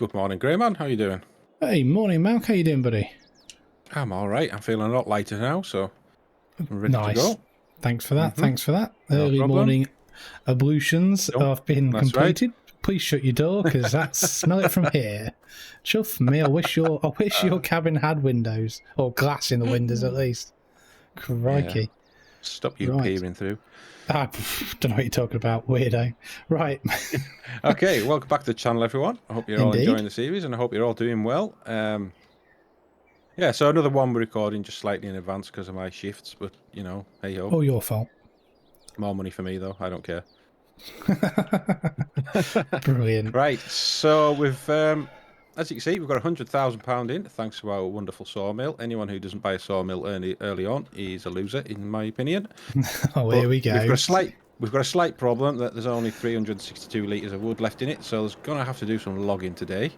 Good morning, GrainMan. How you doing? Hey, morning, Malc. How you doing, buddy? I'm all right. I'm feeling a lot lighter now, so I'm ready to go. Thanks for that. Thanks for that. No Early problem. morning ablutions have been That's completed. Right. Please shut your door, because that's smell it from here. Chuff me. I wish your cabin had windows or glass in the windows at least. Crikey! Yeah. Stop you peering through. I don't know what you're talking about, weirdo. Right. Okay, welcome back to the channel, everyone. I hope you're all enjoying the series, and I hope you're all doing well. Yeah, so another one we're recording just slightly in advance because of my shifts, but you know, hey ho. All your fault. More money for me though. I don't care. Brilliant. Right, so we've, as you can see, we've got £100,000 in, thanks to our wonderful sawmill. Anyone who doesn't buy a sawmill early on is a loser, in my opinion. Oh, here we go. We've got a slight problem that there's only 362 litres of wood left in it, so there's gonna have to do some logging today.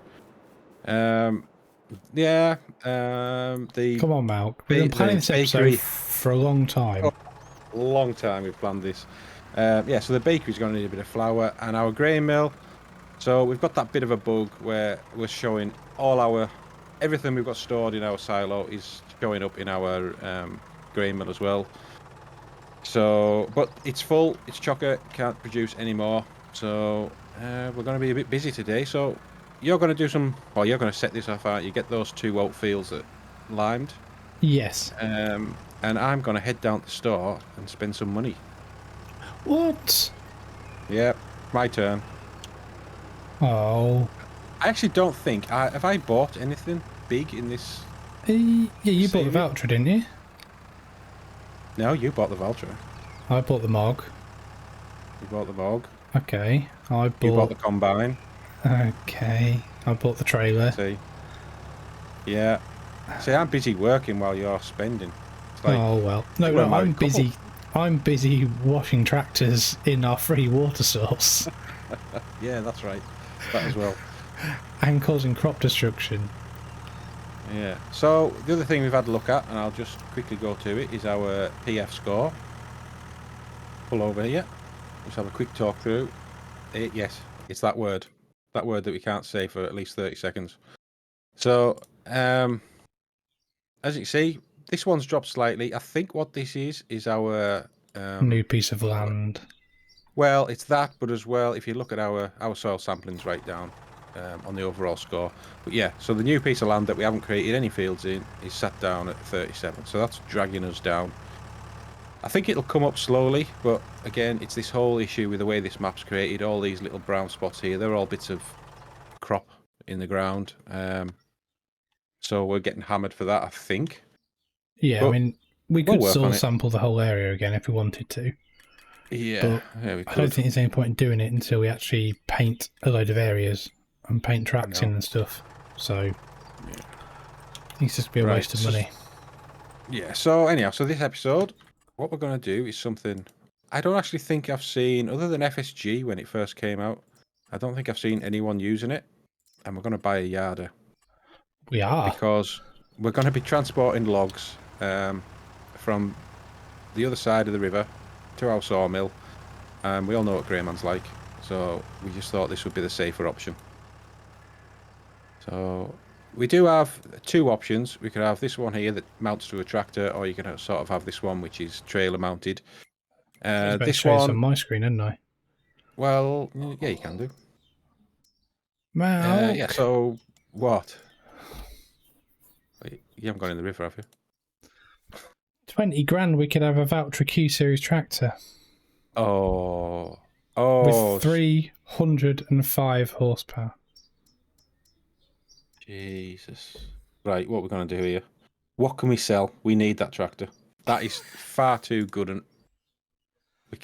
Yeah. Come on, Malc. We've been planning this episode for a long time. A long time we've planned this. Yeah, so the bakery's going to need a bit of flour, and our grain mill. So we've got that bit of a bug where we're showing everything we've got stored in our silo is showing up in our grain mill as well. So, but it's full, it's chocker, can't produce anymore. So we're going to be a bit busy today. So you're going to do you're going to set this off, aren't you? Get those 2 oat fields that limed. Yes. And I'm going to head down to the store and spend some money. What? Yeah, my turn. Oh. I actually don't think... have I bought anything big in this? Yeah, you bought the voucher, didn't you? No, you bought the voucher. I bought the Mog. You bought the Mog. Okay. You bought the Combine. Okay. I bought the trailer. See? Yeah. See, I'm busy working while you're spending. It's like, oh, well. No, I'm busy. I'm busy washing tractors in our free water source. Yeah, that's right. That as well. And causing crop destruction. Yeah. So the other thing we've had a look at, and I'll just quickly go to it, is our PF score. Pull over here. Let's have a quick talk through. Yes, it's that word. That word that we can't say for at least 30 seconds. So, as you can see, this one's dropped slightly. I think what this is our... new piece of land. Well, it's that, but as well, if you look at our soil sampling's right down on the overall score. But yeah, so the new piece of land that we haven't created any fields in is sat down at 37. So that's dragging us down. I think it'll come up slowly, but again, it's this whole issue with the way this map's created. All these little brown spots here, they're all bits of crop in the ground. So we're getting hammered for that, I think. Yeah, but I mean, we could soil sample the whole area again if we wanted to. Yeah, but we could. I don't think there's any point in doing it until we actually paint a load of areas and paint tracks in and stuff. So yeah. It's just be a waste of money. Yeah, so anyhow, so this episode, what we're going to do is something I don't actually think I've seen, other than FSG when it first came out, I don't think I've seen anyone using it. And we're going to buy a yarder. We are. Because we're going to be transporting logs from the other side of the river to our sawmill. And we all know what GrainMan's like. So we just thought this would be the safer option. So we do have 2 options. We could have this one here that mounts to a tractor, or you can sort of have this one which is trailer mounted. This one on my screen, isn't I? Well, yeah, you can do. Malc. Yeah. So what? You haven't gone in the river, have you? 20 grand. We could have a Valtra Q series tractor. Oh. With 305 horsepower. Jesus. Right, what we're going to do here. What can we sell? We need that tractor. That is far too good, and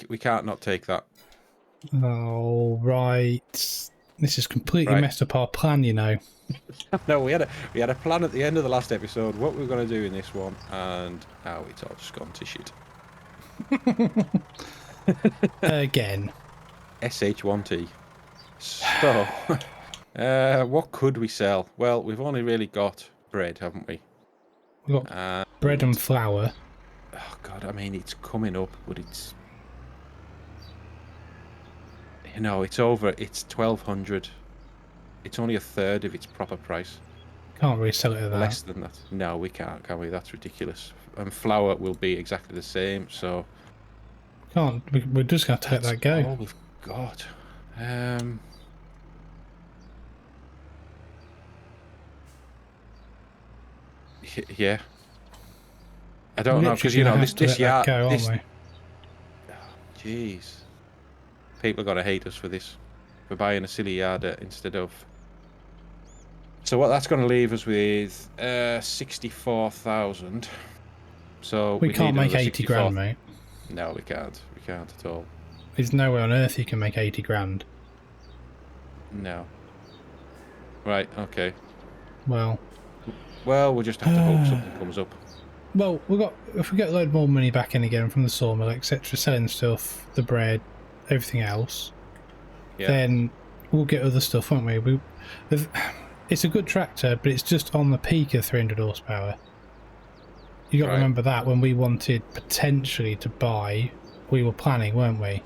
we can't not take that. Oh, right. This has completely messed up our plan, you know. No, we had a plan at the end of the last episode, what we were going to do in this one, and now it's all just gone to shit. Again. SH1T. So... what could we sell? Well, we've only really got bread, haven't we? We've got bread and flour. Oh, God, I mean, it's coming up, but it's... You know, it's 1,200. it's only a third of its proper price. Can't really sell it at that. Less than that. No, we can't, can we? That's ridiculous. And flour will be exactly the same, so... Can't. We're just going to let that go. That's all we've got. Yeah. I don't know, because, you know, this yard... Jeez. People are going to hate us for this. For buying a silly yarder instead of... So what that's going to leave us with 64,000. So we can't make 80 grand, mate. No, we can't. We can't at all. There's no way on earth you can make 80 grand. No. Right, okay. Well, we'll just have to hope something comes up. Well, if we get a load more money back in again from the sawmill, etc., selling stuff, the bread, everything else, then we'll get other stuff, won't we? It's a good tractor, but it's just on the peak of 300 horsepower. You got to remember that when we wanted potentially to buy, we were planning, weren't we?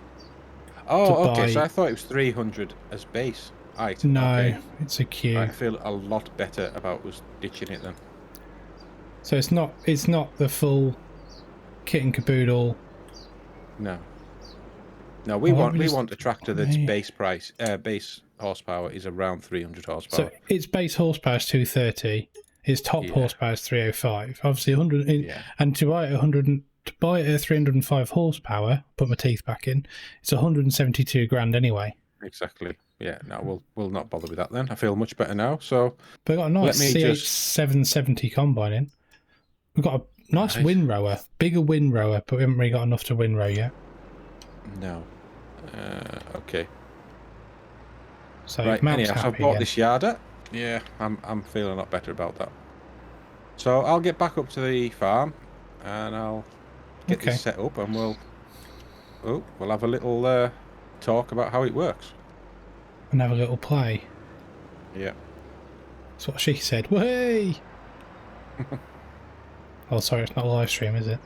Oh, okay. So I thought it was 300 as base. Right. No, it's a queue. I feel a lot better about us ditching it then. So it's not the full kit and caboodle. No. No, we want a tractor that's base horsepower is around 300 horsepower. So its base horsepower is 230. Its top horsepower is 305. Obviously 100 and to buy it at 305 horsepower, put my teeth back in, it's 172 grand anyway. Exactly. Yeah, no, we'll not bother with that then. I feel much better now. So but we've got a nice CH 770 combine in. We've got a nice windrower, bigger windrower, but we haven't really got enough to windrow yet. No. Okay. So right, anyhow, so I've bought again. this yarder. Yeah, I'm feeling a lot better about that. So I'll get back up to the farm and I'll get this set up and we'll have a little talk about how it works. And have a little play. Yeah. That's what she said. Way. Oh, sorry, it's not a live stream, is it?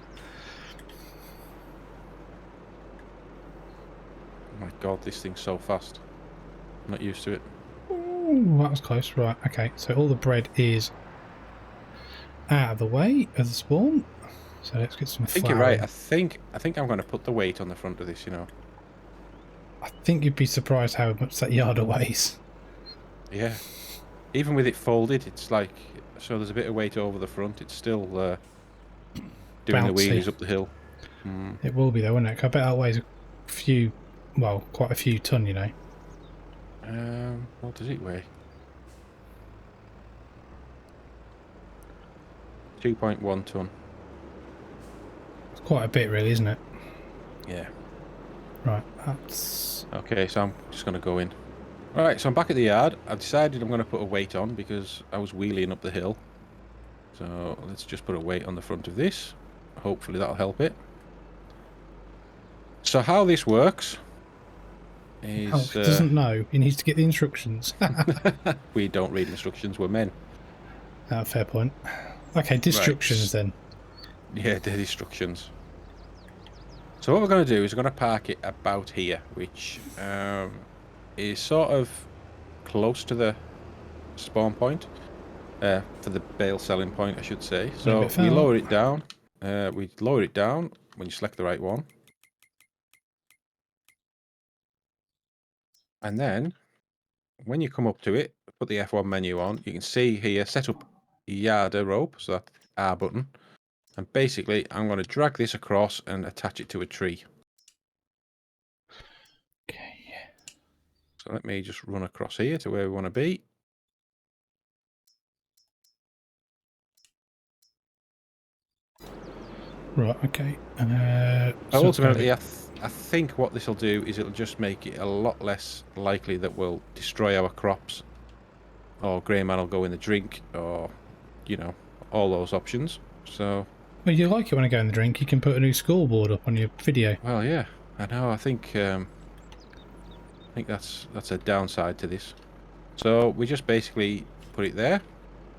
Oh my god, this thing's so fast. I'm not used to it. Ooh, that was close. Right, okay. So all the bread is out of the way of the spawn. So let's get some flour. I think you're right. I think I'm going to put the weight on the front of this, you know. I think you'd be surprised how much that yarder weighs. Yeah. Even with it folded, it's like... So there's a bit of weight over the front. It's still doing the wheelies up the hill. Mm. It will be though, won't it? I bet that weighs a few... Well, quite a few ton, you know. What does it weigh? 2.1 ton. It's quite a bit, really, isn't it? Yeah. Right, that's... Okay, so I'm just going to go in. Alright, so I'm back at the yard. I've decided I'm going to put a weight on because I was wheeling up the hill. So let's just put a weight on the front of this. Hopefully that'll help it. So how this works is... He doesn't know. He needs to get the instructions. We don't read instructions, we're men. Fair point. Okay, instructions then. Yeah, the instructions. So what we're going to do is we're going to park it about here, which is sort of close to the spawn point, for the bale selling point, I should say. So we lower it down. We lower it down when you select the right one. And then, when you come up to it, put the F1 menu on, you can see here, set up yarder rope, so that's R button. And basically, I'm going to drag this across and attach it to a tree. Okay. So let me just run across here to where we want to be. Right, okay. So ultimately, I think what this will do is it'll just make it a lot less likely that we'll destroy our crops, or GrainMan will go in the drink, or, you know, all those options. So... Well, you like it when I go in the drink. You can put a new scoreboard up on your video. Well, yeah, I know. I think that's a downside to this. So we just basically put it there.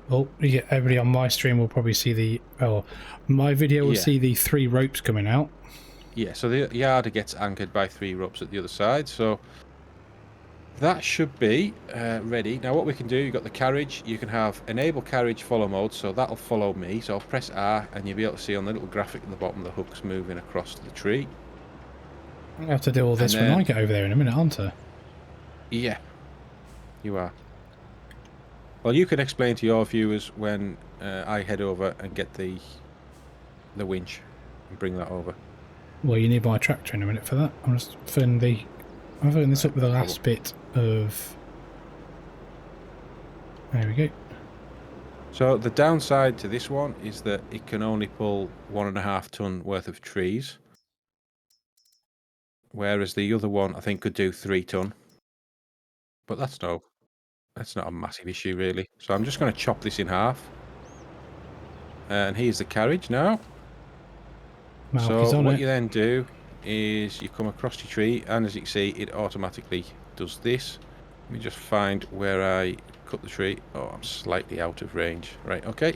Well, yeah, everybody on my stream will probably see the... Oh, my video will see the 3 ropes coming out. Yeah, so the yarder gets anchored by 3 ropes at the other side. So that should be ready. Now what we can do, you've got the carriage. You can have enable carriage follow mode, so that'll follow me. So I'll press R and you'll be able to see on the little graphic at the bottom the hooks moving across to the tree. I'm going to have to do all this when I get over there in a minute, aren't I? Yeah, you are. Well, you can explain to your viewers when I head over and get the winch and bring that over. Well, you need my tractor in a minute for that. I'm just filling this up with the last bit of... There we go. So the downside to this one is that it can only pull 1.5 ton worth of trees, whereas the other one I think could do 3 ton. But that's not a massive issue really. So I'm just going to chop this in half. And here's the carriage now. Malc so what you then do is you come across your tree, and as you can see, it automatically does this. Let me just find where I cut the tree. Oh, I'm slightly out of range. Right, okay.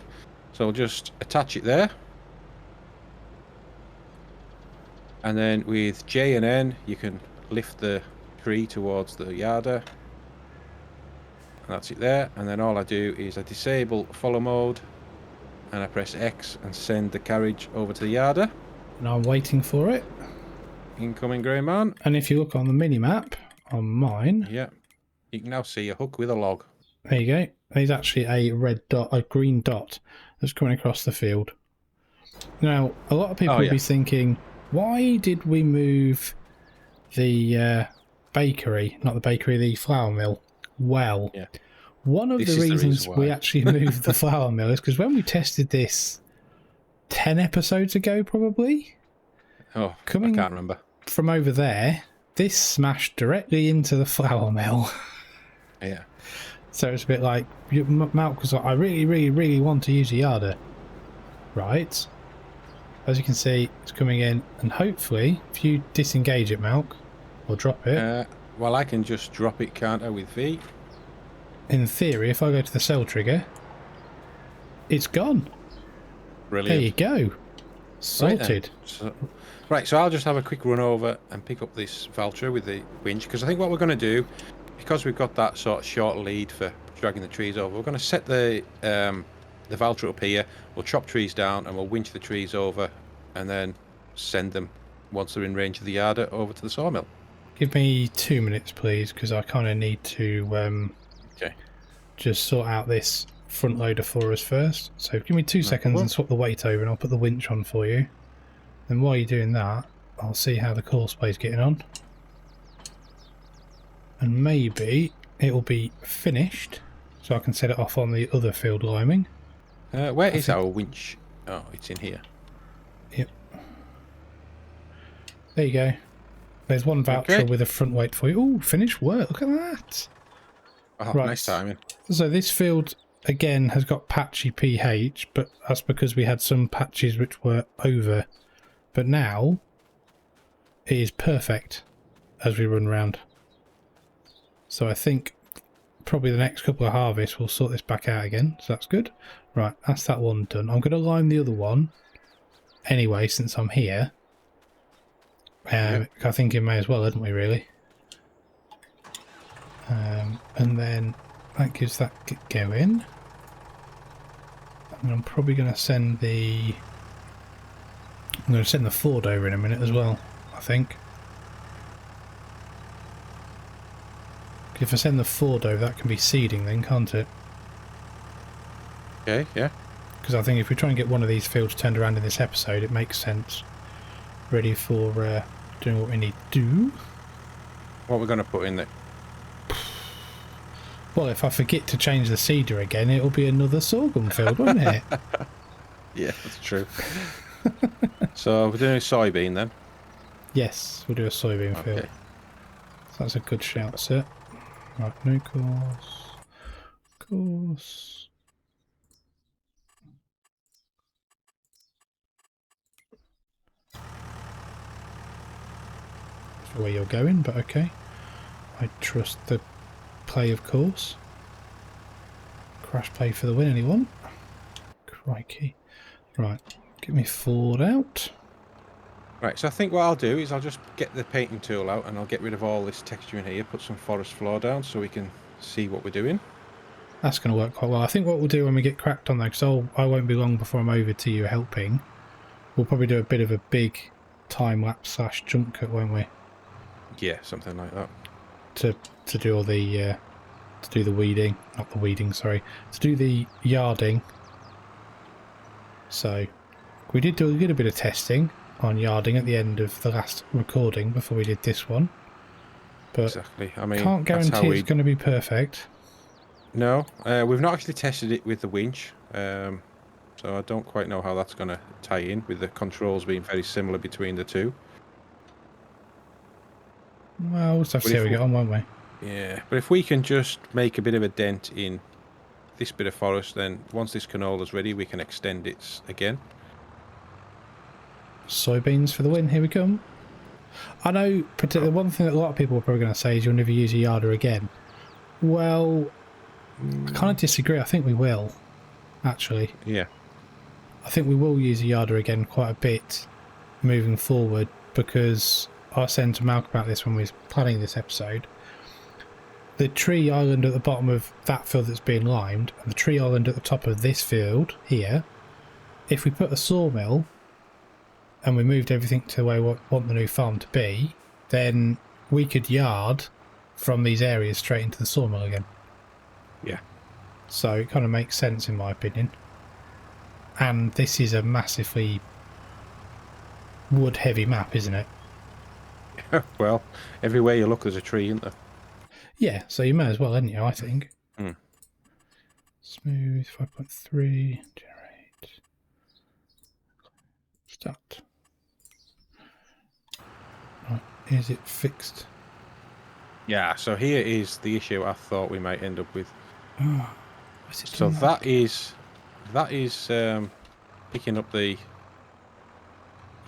So I'll just attach it there. And then with J and N, you can lift the tree towards the yarder. And that's it there. And then all I do is I disable follow mode, and I press X and send the carriage over to the yarder. And I'm waiting for it. Incoming GrainMan. And if you look on the mini-map, on mine... Yeah. You can now see a hook with a log. There you go. There's actually a green dot that's coming across the field. Now, a lot of people will be thinking, why did we move the bakery, not the bakery, the flour mill? Well, one of the reasons we actually moved the flour mill is because when we tested this 10 episodes ago, probably. Oh, I can't remember. From over there, this smashed directly into the flour mill. Yeah. So it's a bit like, Malc was like, I really, really, really want to use a yarder. Right. As you can see, it's coming in, and hopefully, if you disengage it, Malc, or drop it. Well, I can just drop it, can't I, with V? In theory, if I go to the cell trigger, it's gone. Brilliant. There you go. Sorted. Right, so I'll just have a quick run over and pick up this Valtra with the winch, because I think what we're going to do, because we've got that sort of short lead for dragging the trees over, we're going to set the Valtra up here, we'll chop trees down and we'll winch the trees over and then send them, once they're in range of the yarder, over to the sawmill. Give me 2 minutes, please, because I kind of need to just sort out this front loader for us first. So give me 2 seconds and swap the weight over, and I'll put the winch on for you. Then while you're doing that, I'll see how the course play's getting on. And maybe it'll be finished, so I can set it off on the other field liming. Where is our winch? Oh, it's in here. Yep. There you go. There's one voucher with a front weight for you. Oh, finished work. Look at that. Oh, right. Nice timing. So this field, again, has got patchy pH, but that's because we had some patches which were over. But now, it is perfect as we run around. So I think probably the next couple of harvests we'll sort this back out again. So that's good. Right, that's that one done. I'm going to lime the other one anyway, since I'm here. I think it may as well, hadn't we, really? And then that gives that going. And I'm probably going to send the... I'm going to send the Ford over in a minute as well, I think. If I send the Ford over, that can be seeding then, can't it? Okay, yeah. Because I think if we try and get one of these fields turned around in this episode, it makes sense. Ready for doing what we need to do. What we're going to put in there? Well, if I forget to change the seeder again, it'll be another sorghum field, won't it? Yeah, that's true. So we're doing a soybean then? Yes, we'll do a soybean field. So that's a good shout, sir. Right, no course. That's where you're going, but okay. I trust the play, of course. Crash play for the win, anyone? Crikey. Right, get me Ford out. Right, so I think what I'll do is I'll just get the painting tool out and I'll get rid of all this texture in here, put some forest floor down so we can see what we're doing. That's going to work quite well. I think what we'll do when we get cracked on though, because I won't be long before I'm over to you helping, we'll probably do a bit of a big time-lapse / jump cut, won't we? Yeah, something like that. To do all the to do the weeding, not the weeding, sorry, to do the yarding. So we did do a little bit of testing on yarding at the end of the last recording before we did this one, but exactly. I mean, can't guarantee it's going to be perfect. No, we've not actually tested it with the winch, so I don't quite know how that's going to tie in with the controls being very similar between the two. Well, we'll just have to see how we get on, won't we? Yeah, but if we can just make a bit of a dent in this bit of forest, then once this canola's ready, we can extend it again. Soybeans for the win, here we come. I know, the one thing that a lot of people are probably going to say is you'll never use a yarder again. Well, I kind of disagree. I think we will, actually. Yeah. I think we will use a yarder again quite a bit moving forward, because I was saying to Malc about this when we were planning this episode. The tree island at the bottom of that field that's being limed, and the tree island at the top of this field here, if we put a sawmill and we moved everything to where we want the new farm to be, then we could yard from these areas straight into the sawmill again. Yeah. So it kind of makes sense in my opinion. And this is a massively wood heavy map, isn't it? Well, everywhere you look there's a tree, isn't there? Yeah, so you may as well, hadn't you, I think. Smooth, 5.3, generate. Start. Right, is it fixed? Yeah, so here is the issue I thought we might end up with. Oh, so that is picking up the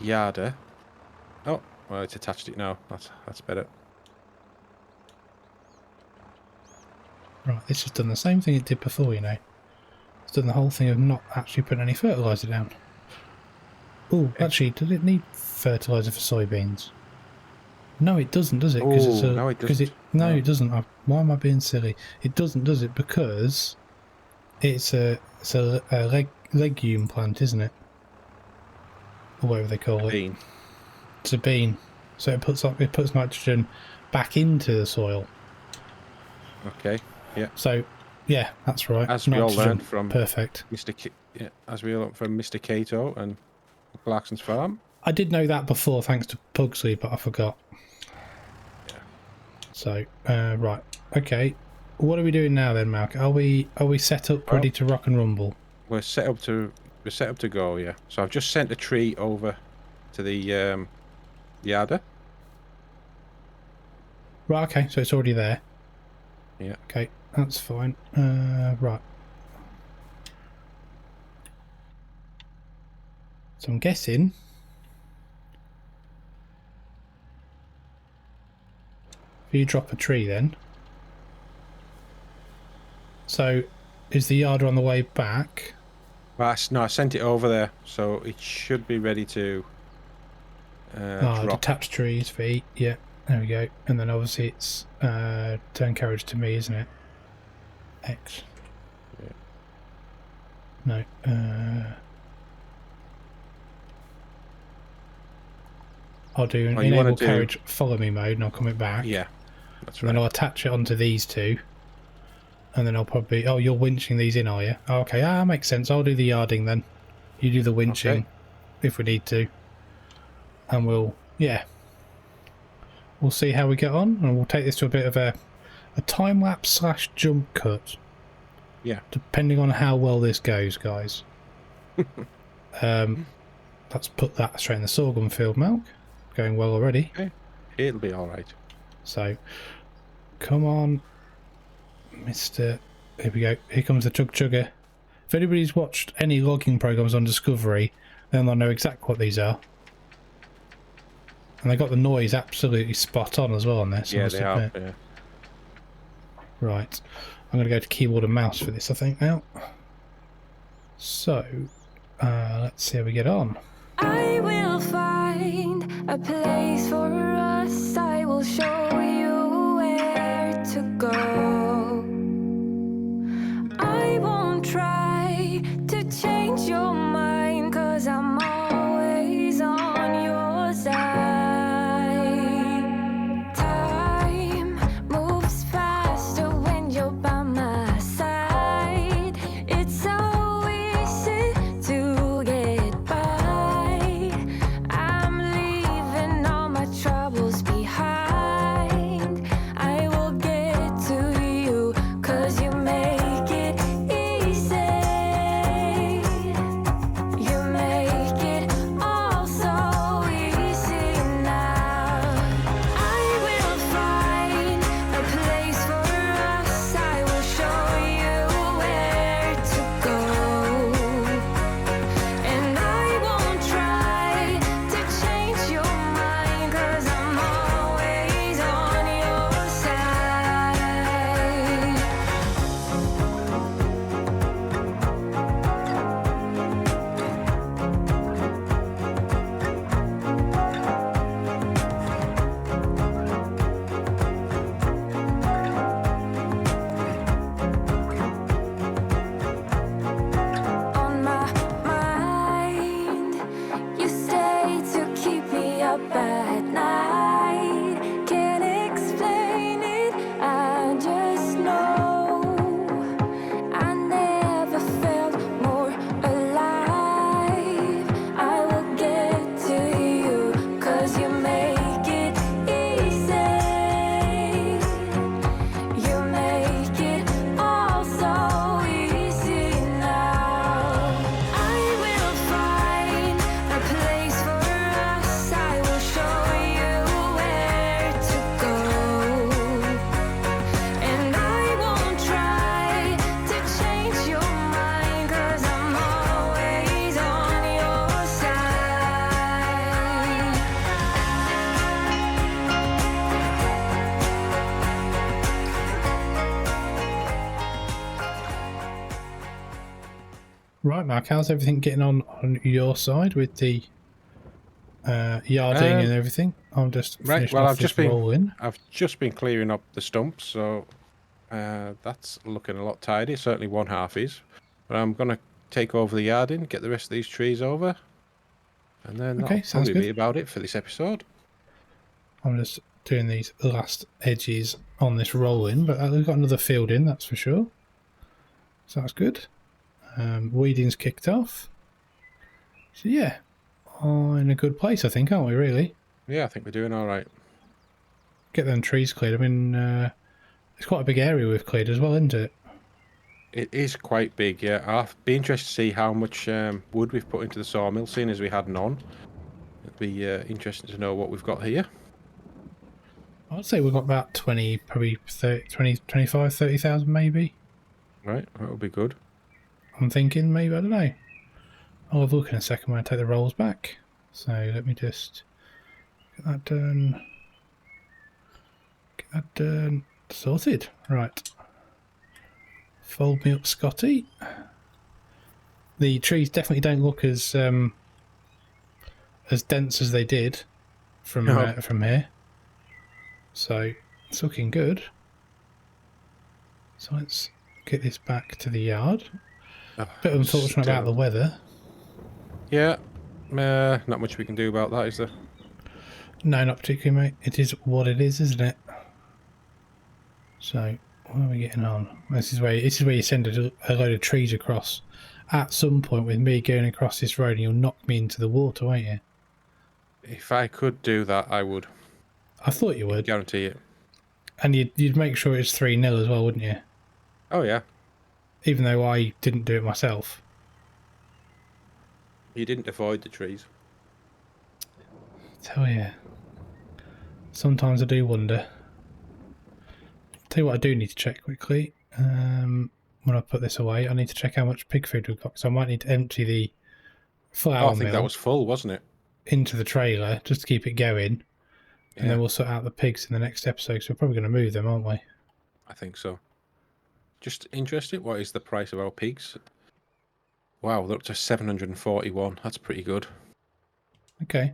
yarder. Oh, well, it's attached it now. That's better. Right, this has done the same thing it did before, you know. It's done the whole thing of not actually putting any fertiliser down. Oh, actually, does it need fertiliser for soybeans? No, it doesn't, does it? It's a, no, it doesn't. It doesn't. Why am I being silly? It doesn't, does it? Because it's a legume plant, isn't it? Or whatever they call it. Bean. It's a bean. So it puts nitrogen back into the soil. Okay. Yeah. So, yeah, that's right. As we all learned from perfect. Mr. Cato and Clarkson's farm. I did know that before, thanks to Pugsley, but I forgot. Yeah. So, right, okay. What are we doing now then, Malc? Are we set up, ready to rock and rumble? We're set up to go. Yeah. So I've just sent a tree over to the yarder. Right. Okay. So it's already there. Yeah. Okay, that's fine. Right. So I'm guessing if you drop a tree then. So is the yarder on the way back? Well, no, I sent it over there, so it should be ready to drop. Detached trees, feet, yeah. There we go. And then obviously it's turn carriage to me, isn't it? X. Yeah. No. I'll do an enable carriage follow me mode and I'll come it back. Yeah, that's right. And then I'll attach it onto these two. And then I'll probably... Oh, you're winching these in, are you? Oh, okay, makes sense. I'll do the yarding then. You do the winching if we need to. And we'll... Yeah. We'll see how we get on, and we'll take this to a bit of a time-lapse / jump cut. Yeah. Depending on how well this goes, guys. Let's put that straight in the sorghum field, Malc. Going well already. Okay. It'll be alright. So, come on, Mr. Here we go. Here comes the Chug Chugger. If anybody's watched any logging programs on Discovery, then they'll know exactly what these are. And they got the noise absolutely spot on as well on this. Yeah, they are. Yeah. Right. I'm going to go to keyboard and mouse for this, I think, now. So, let's see how we get on. I will find a place for us. I will show you where to go. I won't try to change your mind, 'cause I'm always on your side. Time moves faster when you're by my side. It's so easy to get by. I'm leaving all my troubles behind. I will get to you, 'cause you make it easy. You make it all so easy now. I will find a place for us. I will show you where to go. And I won't try to change your mind, 'cause I'm always on your side. On my mind, you stay to keep me up at night. Can't explain it, I just know. I never felt more alive. I will get to you, 'cause you make it easy. You make it all so easy now. I will find a place for us. I will show you where to go. And I won't try to change your mind, 'cause I'm always on your side. Right, Mark, how's everything getting on your side with the yarding and everything? I'm just Right, finishing well, off this roll-in. I've just been clearing up the stumps, so that's looking a lot tidy. Certainly one half is. But I'm going to take over the yarding, get the rest of these trees over, and then Okay, that'll sounds probably good. be about it for this episode. I'm just doing these last edges on this roll-in, but we've got another field in, that's for sure. So that's good. Weeding's kicked off. So yeah, in a good place, I think, aren't we, really? Yeah, I think we're doing all right. Get them trees cleared. I mean, it's quite a big area we've cleared as well, isn't it? It is quite big, yeah. I'll be interested to see how much wood we've put into the sawmill, seeing as we had none. It'd be interesting to know what we've got here. I'd say we've got about 20, probably 30, 20, 25, 30,000 maybe. Right, that would be good. I'm thinking maybe, I don't know. I'll have a look in a second when I take the rolls back. So let me just get that done. Get that done. Sorted. Right. Fold me up, Scotty. The trees definitely don't look as dense as they did from here. So it's looking good. So let's get this back to the yard. Bit unfortunate about the weather. Yeah, not much we can do about that, is there? No, not particularly, mate. It is what it is, isn't it? So, what are we getting on? This is where you send a load of trees across. At some point, with me going across this road, and you'll knock me into the water, won't you? If I could do that, I would. I thought you would. Guarantee it. And you'd make sure it's 3-0 as well, wouldn't you? Oh, yeah. Even though I didn't do it myself. You didn't avoid the trees. Tell you. Sometimes I do wonder. Tell you what I do need to check quickly. When I put this away, I need to check how much pig food we've got. So I might need to empty the flour I think that was full, wasn't it? into the trailer just to keep it going. And then we'll sort out the pigs in the next episode. So we're probably going to move them, aren't we? I think so. Just interested, what is the price of our pigs? Wow, they're up to 741. That's pretty good. Okay.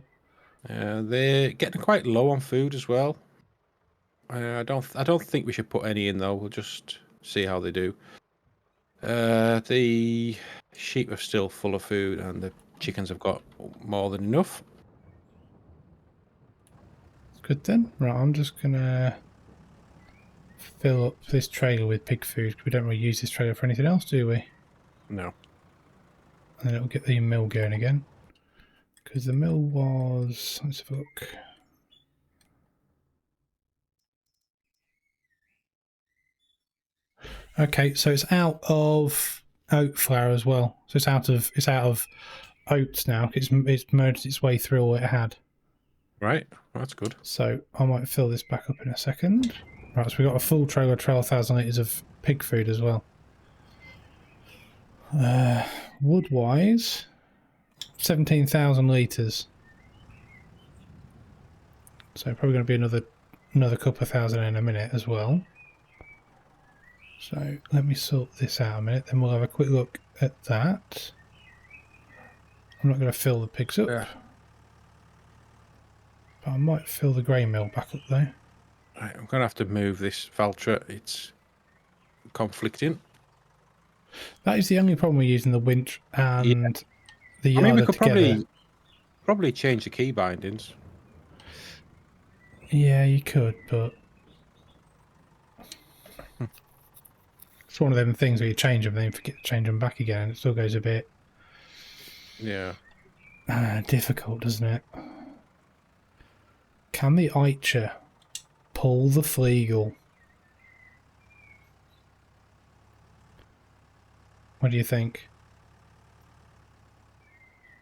They're getting quite low on food as well. I don't think we should put any in though. We'll just see how they do. The sheep are still full of food, and the chickens have got more than enough. Good then. Right, I'm just gonna fill up this trailer with pig food. We don't really use this trailer for anything else, do we? No. And then it'll get the mill going again. Because the mill was... Let's have a look. Okay, so it's out of oat flour as well. So it's out of oats now. It's merged its way through all it had. Right, that's good. So I might fill this back up in a second. Right, so we've got a full trailer, 12,000 litres of pig food as well. Wood-wise, 17,000 litres. So probably going to be another couple of thousand in a minute as well. So let me sort this out a minute, then we'll have a quick look at that. I'm not going to fill the pigs up. Yeah. But I might fill the grain mill back up though. Right, I'm going to have to move this Valtra. It's conflicting. That is the only problem with using the winch and the yarder I mean, we could together. probably change the key bindings. Yeah, you could, but it's one of them things where you change them, then you forget to change them back again, and it still goes a bit difficult, doesn't it? Can the Eicher pull the Flegel? What do you think?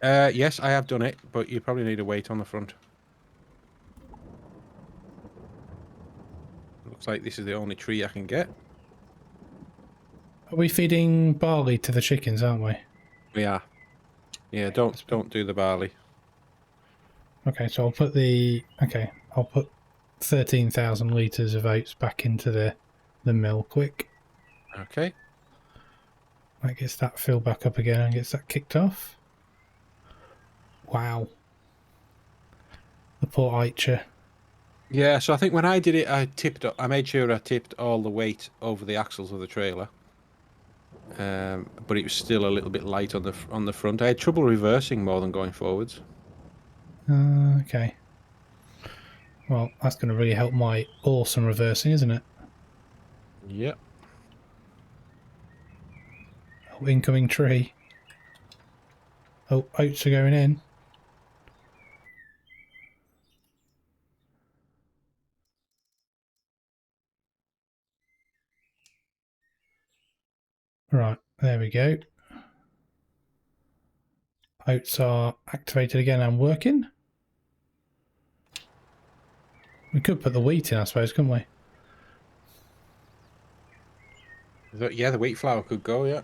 Yes, I have done it, but you probably need a weight on the front. Looks like this is the only tree I can get. Are we feeding barley to the chickens, aren't we? We are. Yeah, don't do the barley. Okay, so I'll put 13,000 litres of oats back into the mill quick. Okay. That gets that filled back up again and gets that kicked off. Wow. The poor Eicher. Yeah, so I think when I did it, I made sure I tipped all the weight over the axles of the trailer. But it was still a little bit light on the front. I had trouble reversing more than going forwards. Okay. Well, that's going to really help my awesome reversing, isn't it? Yep. Oh, incoming tree. Oh, oats are going in. Right, there we go. Oats are activated again and working. We could put the wheat in, I suppose, couldn't we? Yeah, the wheat flour could go, yeah.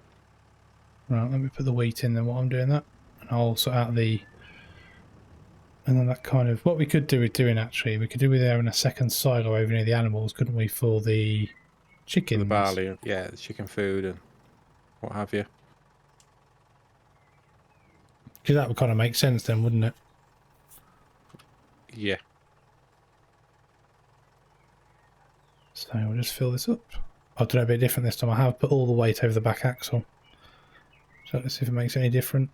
Right, let me put the wheat in then while I'm doing that. And I'll sort out the... And then that kind of... What we could do with doing, actually, we could do with having a second silo over near the animals, couldn't we, for the chickens? The barley, yeah, the chicken food and what have you. Because that would kind of make sense then, wouldn't it? Yeah. So we'll just fill this up. I'll do it a bit different this time. I have put all the weight over the back axle. So let's see if it makes any different.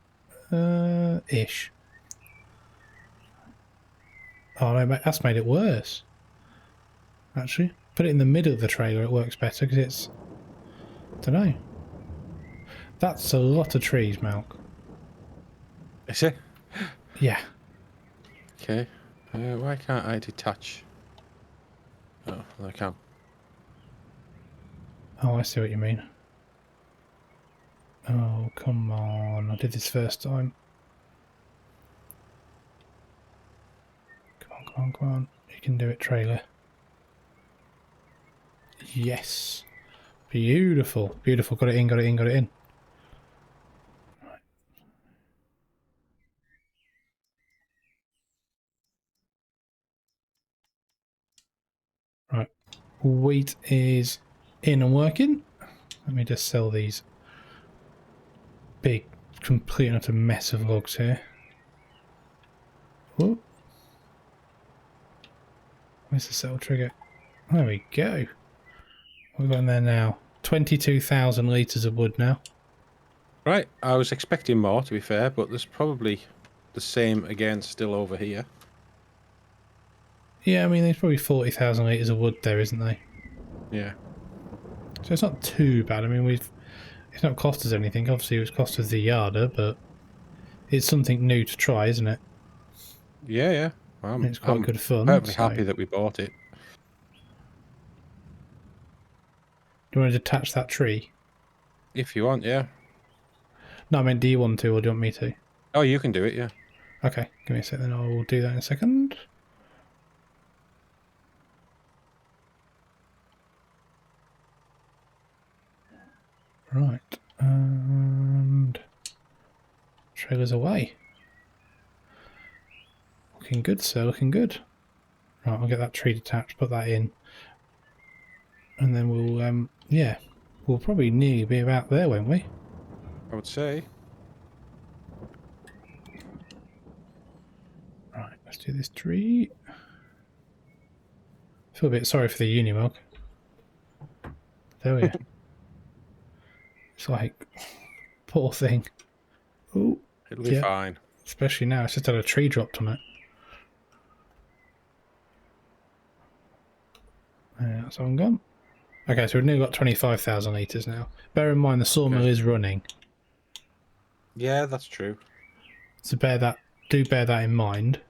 Ish. Oh no, that's made it worse. Actually, put it in the middle of the trailer, it works better because it's... I don't know. That's a lot of trees, Malc. Is it? Yeah. Okay. Why can't I detach? Oh, I can. Oh, I see what you mean. Oh, come on. I did this first time. Come on, come on, come on. You can do it, trailer. Yes. Beautiful. Beautiful. Got it in, got it in, got it in. Right. Wheat is in and working. Let me just sell these big, complete and utter mess of logs here. Whoop. Where's the settle trigger? There we go. We've got in there now. 22,000 litres of wood now. Right, I was expecting more, to be fair, but there's probably the same again still over here. Yeah, I mean, there's probably 40,000 litres of wood there, isn't there? Yeah. So it's not too bad. I mean, it's not cost us anything. Obviously, it was cost us the yarder, but it's something new to try, isn't it? Yeah, yeah. It's quite good fun. I'm perfectly happy that we bought it. Do you want to detach that tree? If you want, yeah. No, I meant, do you want to, or do you want me to? Oh, you can do it, yeah. Okay, give me a sec, then I'll do that in a second. Right, and trailer's away. Looking good, sir, looking good. Right, I'll get that tree detached, put that in. And then we'll, yeah, we'll probably nearly be about there, won't we? I would say. Right, let's do this tree. I feel a bit sorry for the Unimog. There we are. It's like, poor thing. Oh, It'll be fine. Especially now, it's just had a tree dropped on it. That's all gone. Okay, so we've nearly got 25,000 litres now. Bear in mind the sawmill is running. Yeah, that's true. So bear that in mind.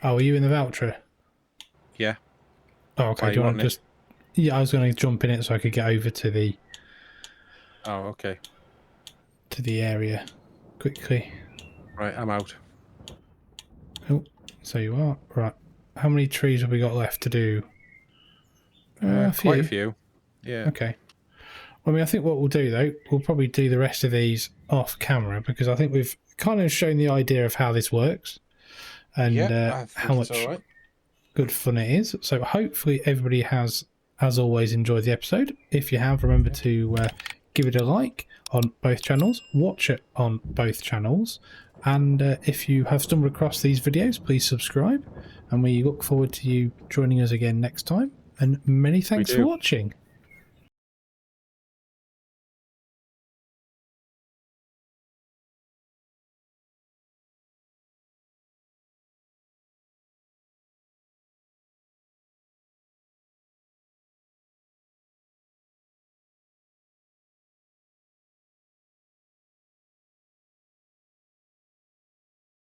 Oh, are you in the Valtra? Yeah. Oh, okay. Do you want to just... Yeah, I was going to jump in it so I could get over to the... Oh, okay. To the area quickly. Right, I'm out. Oh, so you are. Right. How many trees have we got left to do? Quite a few. Yeah. Okay. I mean, I think what we'll do, though, we'll probably do the rest of these off camera, because I think we've kind of shown the idea of how this works and how much good fun it is. So hopefully everybody has, as always, enjoyed the episode. If you have, remember to give it a like on both channels, watch it on both channels, and if you have stumbled across these videos, please subscribe, and we look forward to you joining us again next time. And many thanks for watching.